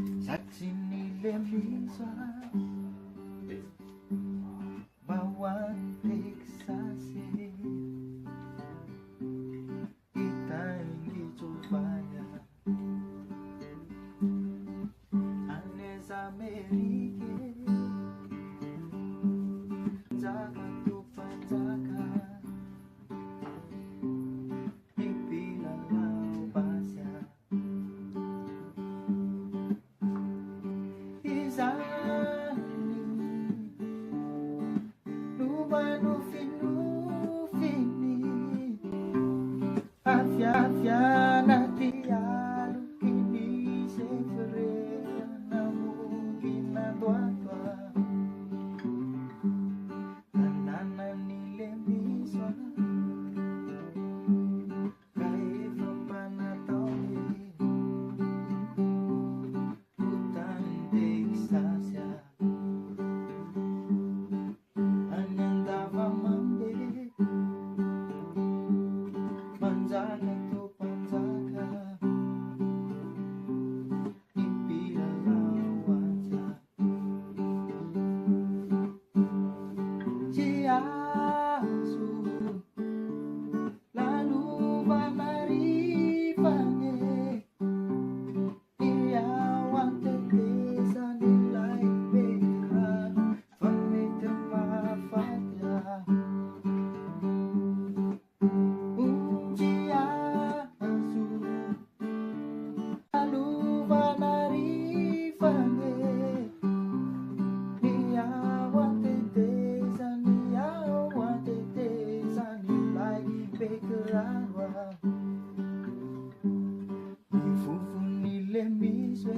Saksi nilemisa bawat eksasi kita ingin cobanya Anes Amerike Jaga tu panjaka Ipilalau basya Afya natialu kini sefere namu ginadwatwa Tanana nilemiswa Kaifa panatawi Hutan Texasya Anandava mambe Manjaka tu panjaka Ipilalau wajah Ciasu Lalu banarifane Iyawan tetesa nilai berat Famita mafatya Ifufu nilemiswe